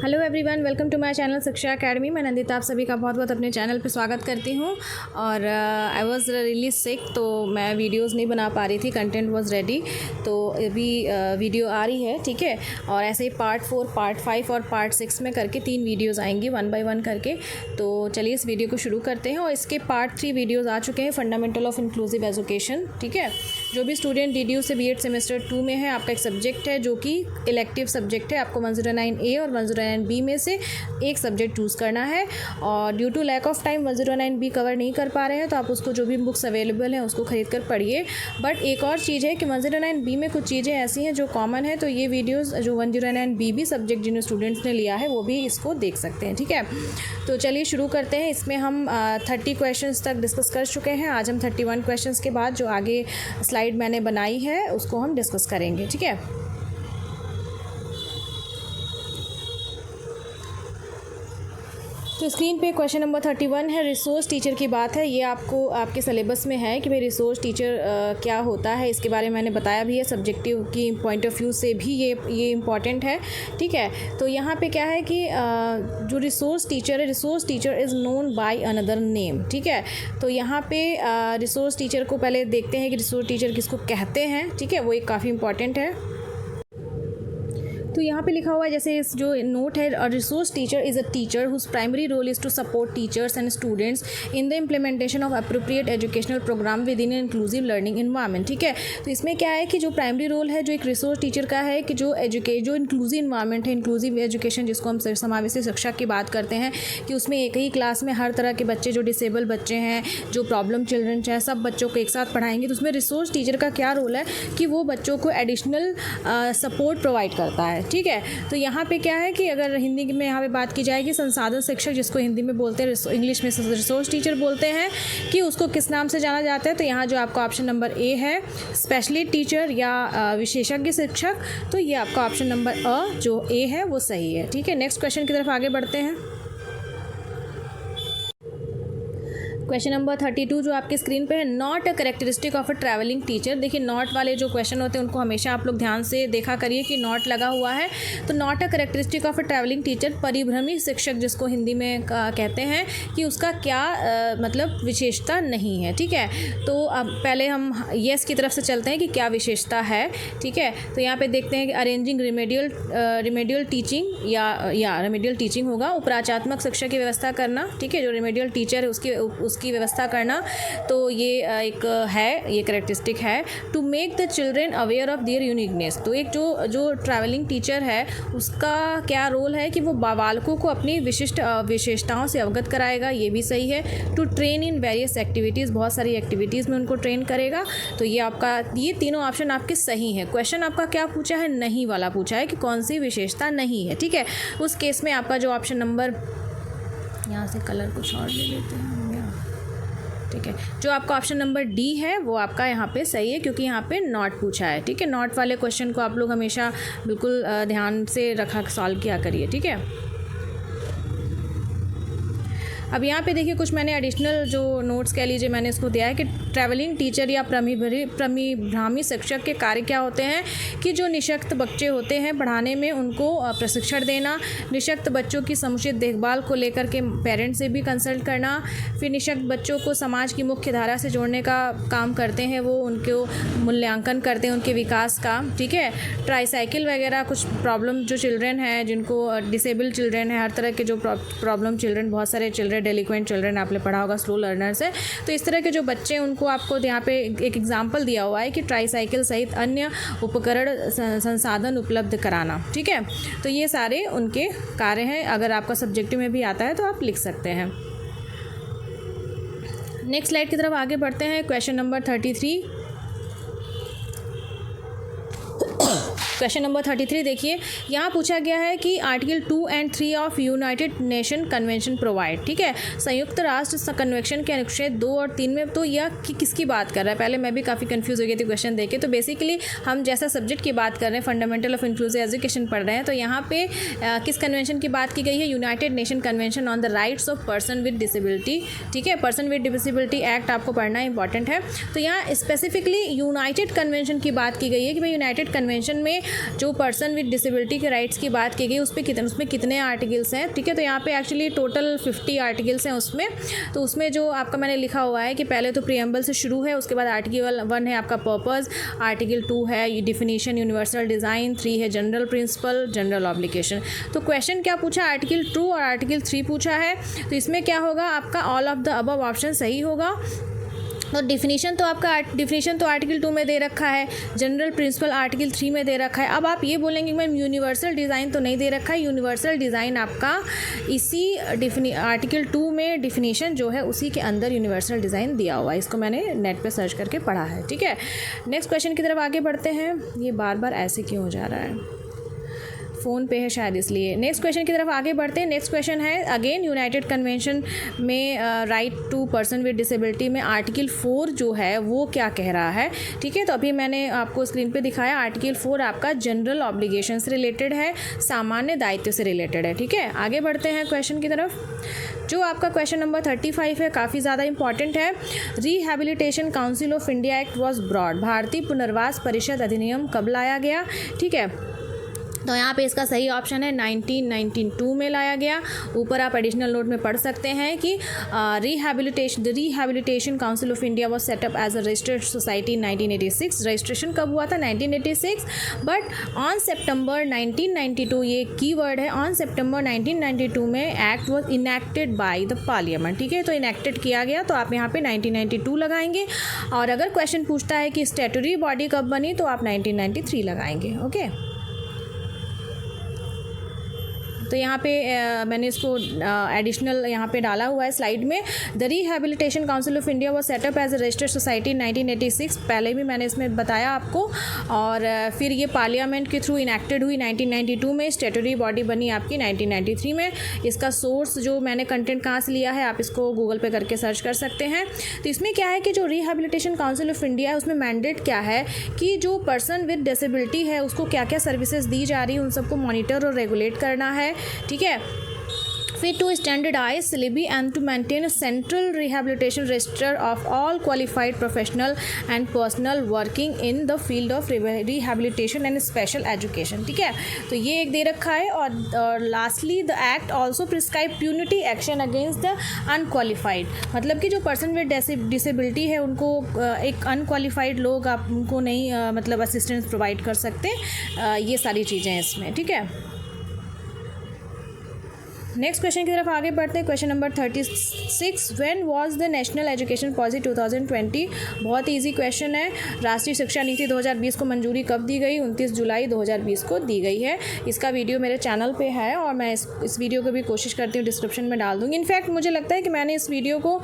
Hello everyone, welcome to my channel Shiksha Academy. मैं नंदिता आप सभी का बहुत बहुत अपने चैनल पे स्वागत करती हूँ। और आई वाज रियली सिक, तो मैं वीडियोस नहीं बना पा रही थी, कंटेंट वाज रेडी। तो अभी वीडियो आ रही है, ठीक है। और ऐसे ही पार्ट 4, पार्ट 5 और पार्ट 6 में करके 3 वीडियोज़ आएंगी 1 बाय 1 करके। तो चलिए इस वीडियो को शुरू करते हैं। और इसके पार्ट 3 वीडियोज़ आ चुके हैं, फंडामेंटल ऑफ इंक्लूसिव एजुकेशन, ठीक है। जो भी स्टूडेंट DDU से B.Ed सेमेस्टर 2 में है, आपका एक सब्जेक्ट है जो कि इलेक्टिव सब्जेक्ट है। आपको 109A और 109B में से एक सब्जेक्ट चूज़ करना है। और due to lack of time 109B cover नहीं कर पा रहे हैं, तो आप उसको जो भी बुक्स अवेलेबल हैं उसको खरीद कर पढ़िए। बट एक और चीज़ है कि 109B में कुछ चीज़ें ऐसी हैं जो कॉमन है, तो ये वीडियोस जो 109B भी सब्जेक्ट जिन स्टूडेंट्स ने लिया है वो भी इसको देख सकते हैं, ठीक है। तो चलिए शुरू करते हैं। इसमें हम 30 क्वेश्चंस तक डिस्कस कर चुके हैं। आज हम 31 क्वेश्चंस के बाद जो आगे स्लाइड मैंने बनाई है उसको हम डिस्कस करेंगे, ठीक है। तो स्क्रीन पे क्वेश्चन नंबर 31 है, रिसोर्स टीचर की बात है। ये आपको आपके सिलेबस में है कि भाई रिसोर्स टीचर क्या होता है, इसके बारे में मैंने बताया भी है। सब्जेक्टिव की पॉइंट ऑफ व्यू से भी ये इम्पॉर्टेंट है, ठीक है। तो यहाँ पे क्या है कि जो रिसोर्स टीचर है, resource teacher is known by another name, ठीक है। तो यहाँ पे रिसोर्स टीचर को पहले देखते हैं कि रिसोर्स टीचर किसको कहते हैं, ठीक है। वो एक काफ़ी इंपॉर्टेंट है। तो यहाँ पे लिखा हुआ है, जैसे इस जो नोट है, a resource teacher is a teacher whose primary role is to support teachers and students in the implementation of appropriate educational program within inclusive learning environment, ठीक है। तो इसमें क्या है कि जो प्राइमरी रोल है जो एक रिसोर्स टीचर का है कि जो इंक्लूसिव इन्वायरमेंट है, इंक्लूसिव एजुकेशन जिसको हम समावेशी शिक्षा की बात करते हैं, कि उसमें एक ही क्लास में हर तरह के बच्चे, जो डिसेबल बच्चे हैं, जो प्रॉब्लम चिल्ड्रन हैं, सब बच्चों को एक साथ पढ़ाएंगे। तो उसमें रिसोर्स टीचर का क्या रोल है कि वो बच्चों को एडिशनल सपोर्ट प्रोवाइड करता है, ठीक है। तो यहाँ पे क्या है कि अगर हिंदी में यहाँ पे बात की जाएगी, संसाधन शिक्षक जिसको हिंदी में बोलते हैं, इंग्लिश में रिसोर्स टीचर बोलते हैं, कि उसको किस नाम से जाना जाता है। तो यहाँ जो आपका ऑप्शन नंबर A है, स्पेशलिस्ट टीचर या विशेषज्ञ शिक्षक, तो ये आपका ऑप्शन नंबर जो A है वो सही है, ठीक है। नेक्स्ट क्वेश्चन की तरफ आगे बढ़ते हैं। क्वेश्चन नंबर 32 जो आपके स्क्रीन पे है, not a characteristic of a travelling teacher. देखिए नॉट वाले जो क्वेश्चन होते हैं उनको हमेशा आप लोग ध्यान से देखा करिए कि नॉट लगा हुआ है। तो not a characteristic of a travelling teacher, परिभ्रमी शिक्षक जिसको हिंदी में कहते हैं, कि उसका क्या मतलब विशेषता नहीं है, ठीक है। तो अब पहले हम येस की तरफ से चलते हैं कि क्या विशेषता है, ठीक है। तो यहाँ पर देखते हैं कि अरेंजिंग रिमेडियल टीचिंग या रिमेडियल टीचिंग होगा। उपराचात्मक शिक्षा की व्यवस्था करना, ठीक है। जो रिमेडियल टीचर है उसकी व्यवस्था करना, तो ये एक है, ये कैरेक्टरिस्टिक है। To make the children aware of their uniqueness, तो एक जो ट्रैवलिंग टीचर है उसका क्या रोल है कि वो बालकों को अपनी विशिष्ट विशेषताओं से अवगत कराएगा, ये भी सही है। To train in various activities, बहुत सारी एक्टिविटीज़ में उनको ट्रेन करेगा। तो ये तीनों ऑप्शन आपके सही हैं। क्वेश्चन आपका क्या पूछा है, नहीं वाला पूछा है कि कौन सी विशेषता नहीं है, ठीक है। उस केस में आपका जो ऑप्शन नंबर, यहाँ से कलर कुछ और ले लेते हैं, ठीक है। जो आपका ऑप्शन नंबर D है वो आपका यहाँ पे सही है, क्योंकि यहाँ पे नॉट पूछा है, ठीक है। नॉट वाले क्वेश्चन को आप लोग हमेशा बिल्कुल ध्यान से रखा सॉल्व किया करिए, ठीक है। अब यहाँ पे देखिए कुछ मैंने एडिशनल जो नोट्स कह लीजिए मैंने इसको दिया है कि ट्रैवलिंग टीचर या परिभ्रमी शिक्षक के कार्य क्या होते हैं, कि जो निशक्त बच्चे होते हैं पढ़ाने में उनको प्रशिक्षण देना, निशक्त बच्चों की समुचित देखभाल को लेकर के पेरेंट्स से भी कंसल्ट करना, फिर निशक्त बच्चों को समाज की मुख्य धारा से जोड़ने का काम करते हैं, वो उनको मूल्यांकन करते हैं उनके विकास का, ठीक है। ट्राईसाइकिल वगैरह कुछ प्रॉब्लम जो चिल्ड्रन है, जिनको डिसेबल चिल्ड्रन है, हर तरह के जो प्रॉब्लम चिल्ड्रन, बहुत सारे चिल्ड्रन डेलिक्वेंट चिल्ड्रन आपने पढ़ा होगा, स्लो लर्नर्स है। तो इस तरह के जो बच्चे हैं उनको आपको यहाँ पे एक एग्जाम्पल दिया हुआ है कि ट्राईसाइकिल सहित अन्य उपकरण संसाधन उपलब्ध कराना, ठीक है। तो ये सारे उनके कार्य हैं। अगर आपका सब्जेक्टिव में भी आता है तो आप लिख सकते हैं। नेक्स्ट स्लाइड की तरफ आगे बढ़ते हैं। क्वेश्चन नंबर 33, क्वेश्चन नंबर 33 देखिए, यहाँ पूछा गया है कि आर्टिकल 2 और 3 of United nation convention provide, ठीक है, संयुक्त राष्ट्र कन्वेंशन के अनुच्छेद 2 और 3 में, तो यह किसकी बात कर रहा है। पहले मैं भी काफ़ी कंफ्यूज हो गई थी क्वेश्चन देख के। तो बेसिकली हम जैसा सब्जेक्ट की बात कर रहे हैं, फंडामेंटल ऑफ इंक्लूसिव एजुकेशन पढ़ रहे हैं, तो यहाँ पे किस कन्वेंशन की बात की गई है, United nation convention on the rights of person with disability, ठीक है। पर्सन विद डिसेबिलिटी एक्ट आपको पढ़ना इंपॉर्टेंट है। तो यहाँ स्पेसिफिकली यूनाइटेड कन्वेंशन की बात की गई है कि भाई यूनाइटेड कन्वेंशन में जो पर्सन विद डिसेबिलिटी के राइट्स की बात की गई उसमें कितने आर्टिकल्स हैं, ठीक है। तो यहाँ पे एक्चुअली टोटल 50 आर्टिकल्स हैं उसमें। तो उसमें जो आपका मैंने लिखा हुआ है कि पहले तो प्रीएम्बल से शुरू है, उसके बाद आर्टिकल 1 है आपका पर्पस, आर्टिकल 2 है डिफिनीशन यूनिवर्सल डिज़ाइन, 3 है जनरल प्रिंसिपल, जनरल ऑब्लिगेशन। तो क्वेश्चन क्या पूछा, आर्टिकल 2 और आर्टिकल 3 पूछा है। तो इसमें क्या होगा आपका all of the above option सही होगा। तो डिफिनीशन तो आर्टिकल 2 में दे रखा है, जनरल प्रिंसिपल आर्टिकल 3 में दे रखा है। अब आप ये बोलेंगे मैम यूनिवर्सल डिज़ाइन तो नहीं दे रखा है। यूनिवर्सल डिज़ाइन आपका इसी आर्टिकल 2 में डिफिनीशन जो है उसी के अंदर यूनिवर्सल डिज़ाइन दिया हुआ है। इसको मैंने नेट पे सर्च करके पढ़ा है, ठीक है। नेक्स्ट क्वेश्चन की तरफ आगे बढ़ते हैं। ये बार बार ऐसे क्यों हो जा रहा है, फ़ोन पे है शायद इसलिए। नेक्स्ट क्वेश्चन की तरफ आगे बढ़ते हैं। नेक्स्ट क्वेश्चन है अगेन यूनाइटेड कन्वेंशन में right to person with disability में आर्टिकल 4 जो है वो क्या कह रहा है, ठीक है। तो अभी मैंने आपको स्क्रीन पे दिखाया आर्टिकल 4 आपका जनरल ऑब्लिगेशन से रिलेटेड है, सामान्य दायित्व से रिलेटेड है, ठीक है। आगे बढ़ते हैं क्वेश्चन की तरफ। जो आपका क्वेश्चन नंबर 35 है, काफ़ी ज़्यादा इंपॉर्टेंट है। Rehabilitation council of India act was broad, भारतीय पुनर्वास परिषद अधिनियम कब लाया गया, ठीक है। तो यहाँ पे इसका सही ऑप्शन है 1992 में लाया गया। ऊपर आप एडिशनल नोट में पढ़ सकते हैं कि rehabilitation council of India was set up as a registered society in 1986। Registration कब हुआ था, 1986, बट ऑन सितंबर 1992, ये कीवर्ड है, ऑन सितंबर 1992 में act was enacted by the parliament, ठीक है। तो इनैक्टेड किया गया, तो आप यहाँ पे 1992 लगाएंगे। और अगर क्वेश्चन पूछता है कि स्टैट्यूटरी बॉडी कब बनी तो आप 1993 लगाएंगे, ओके। तो यहाँ पे मैंने इसको एडिशनल यहाँ पे डाला हुआ है स्लाइड में। The rehabilitation council of India was set up as a registered society 1986, पहले भी मैंने इसमें बताया आपको। और फिर ये पार्लियामेंट के थ्रू इनैक्टेड हुई 1992 में, स्टैट्यूटरी बॉडी बनी आपकी 1993 में। इसका सोर्स जो मैंने कंटेंट कहाँ से लिया है आप इसको गूगल पे करके सर्च कर सकते हैं। तो इसमें क्या है कि जो रिहैबिलिटेशन काउंसिल ऑफ इंडिया है उसमें मैंडेट क्या है कि जो पर्सन विद डिसेबिलिटी है उसको क्या क्या सर्विसेज दी जा रही है उन सबको मॉनिटर और रेगुलेट करना है, ठीक है। फिर to standardize syllabi and to maintain central rehabilitation register of all qualified professional and personal working in the field of rehabilitation and special education, ठीक है। तो ये एक दे रखा है। और lastly the act also prescribe punitive action against the unqualified, मतलब कि जो पर्सन विद डिसेबिलिटी है उनको एक अनक्वालिफाइड लोग आप उनको नहीं मतलब असिस्टेंस प्रोवाइड कर सकते। ये सारी चीज़ें हैं इसमें, ठीक है। नेक्स्ट क्वेश्चन की तरफ आगे बढ़ते हैं। Question number 36, when was the national education policy 2020। बहुत इजी क्वेश्चन है। राष्ट्रीय शिक्षा नीति 2020 को मंजूरी कब दी गई, 29 जुलाई 2020 को दी गई है। इसका वीडियो मेरे चैनल पे है और मैं इस वीडियो को भी कोशिश करती हूँ डिस्क्रिप्शन में डाल दूँगी। इनफैक्ट मुझे लगता है कि मैंने इस वीडियो को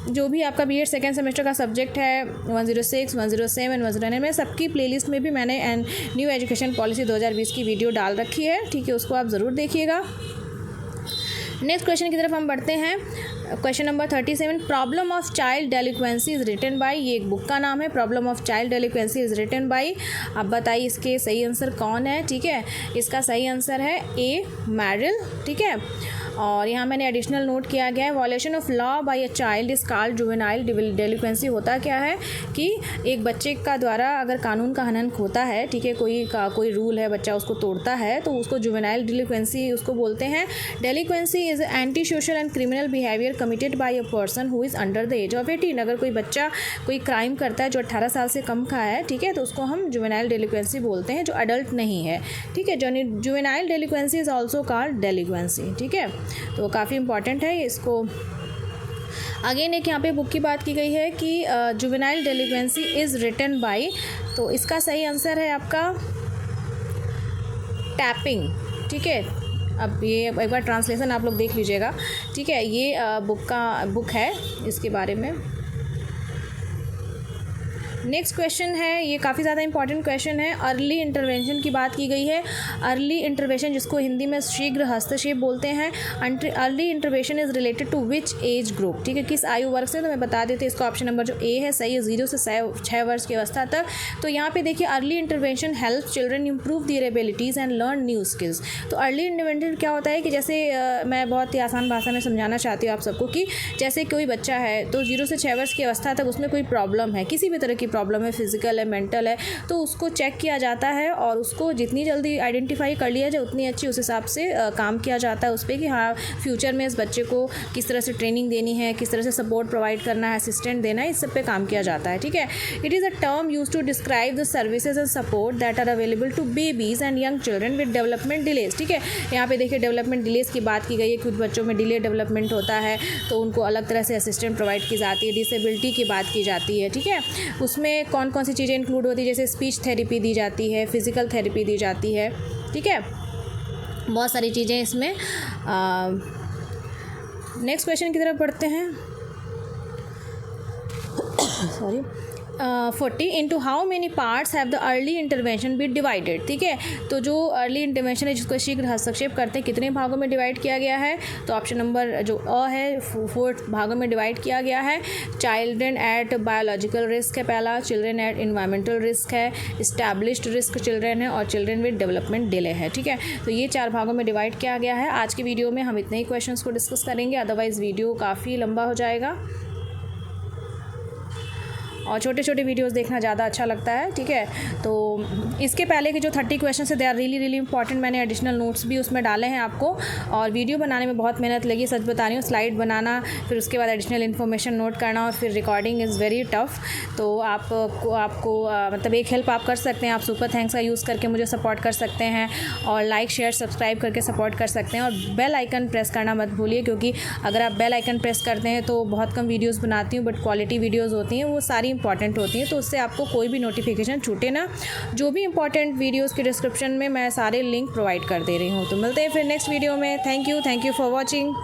जो भी आपका बीएड सेकेंड सेमेस्टर का सब्जेक्ट है 106, 107, 109 में सबकी प्लेलिस्ट में भी मैंने न्यू एजुकेशन पॉलिसी 2020 की वीडियो डाल रखी है, ठीक है। उसको आप ज़रूर देखिएगा। नेक्स्ट क्वेश्चन की तरफ हम बढ़ते हैं। Question number 37, problem of child delinquency is written by, ये एक बुक का नाम है, problem of child delinquency is written by. अब बताइए इसके सही आंसर कौन है, ठीक है। इसका सही आंसर है ए मैरिल, ठीक है। और यहाँ मैंने एडिशनल नोट किया गया है, violation of law by a child is called juvenile delinquency. होता क्या है कि एक बच्चे का द्वारा अगर कानून का हनन होता है, ठीक है, कोई रूल है बच्चा उसको तोड़ता है तो उसको जुवेनाइल डेलिक्वेंसी उसको बोलते हैं। Delinquency is anti social and criminal behaviour committed by a person who is under the age of 18। अगर कोई बच्चा कोई क्राइम करता है जो 18 साल से कम का है, ठीक है, तो उसको हम जुवेनाइल डेलिक्वेंसी बोलते हैं, जो अडल्ट नहीं है, ठीक है। जुवेनाइल डेलिक्वेंसी इज ऑल्सो कॉल्ड डेलिक्वेंसी, ठीक है। तो काफ़ी इंपॉर्टेंट है इसको। अगेन एक यहाँ पे बुक की बात की गई है कि जुवेनाइल डेलिक्वेंसी इज़ रिटन बाय, तो इसका सही आंसर है आपका टैपिंग, ठीक है। अब ये एक बार ट्रांसलेशन आप लोग देख लीजिएगा, ठीक है। ये बुक है इसके बारे में। नेक्स्ट क्वेश्चन है, ये काफ़ी ज़्यादा इंपॉर्टेंट क्वेश्चन है। अर्ली इंटरवेंशन की बात की गई है। अर्ली इंटरवेंशन जिसको हिंदी में शीघ्र हस्तक्षेप बोलते हैं। Early intervention is related to which age group, ठीक है, किस आयु वर्ग से, तो मैं बता देती हूँ इसका ऑप्शन नंबर जो ए है सही है, 0 से 6 वर्ष की अवस्था तक। तो यहाँ पे देखिए early intervention help children improve there abilities and learn new skills. तो अर्ली इंटरवेंशन क्या होता है कि जैसे मैं बहुत ही आसान भाषा में समझाना चाहती हूँ आप सबको कि जैसे कोई बच्चा है तो 0 से 6 वर्ष की अवस्था तक उसमें कोई प्रॉब्लम है, किसी भी तरह की प्रॉब्लम है, फिजिकल है, मेंटल है, तो उसको चेक किया जाता है और उसको जितनी जल्दी आइडेंटिफाई कर लिया जाए उतनी अच्छी उस हिसाब से काम किया जाता है उस पर कि हाँ फ्यूचर में इस बच्चे को किस तरह से ट्रेनिंग देनी है, किस तरह से सपोर्ट प्रोवाइड करना है, असिस्टेंट देना है, इस सब पे काम किया जाता है। ठीक है, it is a term use to describe the services and support that are available to babies and young children with development delays. ठीक है, यहाँ पे देखिए डेवलपमेंट डिलेज की बात की गई है, कुछ बच्चों में डिले डेवलपमेंट होता है तो उनको अलग तरह से असिस्टेंट प्रोवाइड की जाती है, डिसेबिलिटी की बात की जाती है। ठीक है, उसमें कौन कौन सी चीज़ें इंक्लूड होती है, जैसे स्पीच थेरेपी दी जाती है, फिजिकल थेरेपी दी जाती है। ठीक है, बहुत सारी चीज़ें इसमें। नेक्स्ट क्वेश्चन की तरफ बढ़ते हैं। Sorry 40 into how many parts have the early intervention be divided. ठीक है, तो जो अर्ली इंटरवेंशन है जिसको शीघ्र हस्तक्षेप करते हैं कितने भागों में डिवाइड किया गया है, तो ऑप्शन नंबर जो अ है 4 भागों में डिवाइड किया गया है। चिल्ड्रेन एट बायोलॉजिकल रिस्क है पहला, चिल्ड्रेन एट इन्वायरमेंटल रिस्क है, इस्टेब्लिश्ड रिस्क चिल्ड्रेन है और चिल्ड्रेन विद डेवलपमेंट डिले है। ठीक है, तो ये 4 भागों में डिवाइड किया गया है। आज की वीडियो में हम इतने ही क्वेश्चंस को डिस्कस करेंगे, अदरवाइज़ वीडियो काफ़ी लंबा हो जाएगा और छोटे छोटे वीडियोस देखना ज़्यादा अच्छा लगता है। ठीक है, तो इसके पहले के जो 30 क्वेश्चन है दे आर रियली इंपॉर्टेंट। मैंने एडिशनल नोट्स भी उसमें डाले हैं आपको, और वीडियो बनाने में बहुत मेहनत लगी, सच बता रही हूँ। स्लाइड बनाना, फिर उसके बाद एडिशनल इन्फॉर्मेशन नोट करना और फिर रिकॉर्डिंग इज़ वेरी टफ। तो आपको मतलब एक हेल्प आप कर सकते हैं, आप सुपर थैंक्स का यूज़ करके मुझे सपोर्ट कर सकते हैं और लाइक शेयर सब्सक्राइब करके सपोर्ट कर सकते हैं, और बेल आइकन प्रेस करना मत भूलिए, क्योंकि अगर आप बेल आइकन प्रेस करते हैं तो बहुत कम वीडियोज़ बनाती हूँ बट क्वालिटी वीडियोज़ होती हैं, वो सारी इंपॉर्टेंट होती हैं, तो उससे आपको कोई भी नोटिफिकेशन छूटे ना। जो भी इंपॉर्टेंट वीडियोस के डिस्क्रिप्शन में मैं सारे लिंक प्रोवाइड कर दे रही हूँ। तो मिलते हैं फिर नेक्स्ट वीडियो में। Thank you for watching.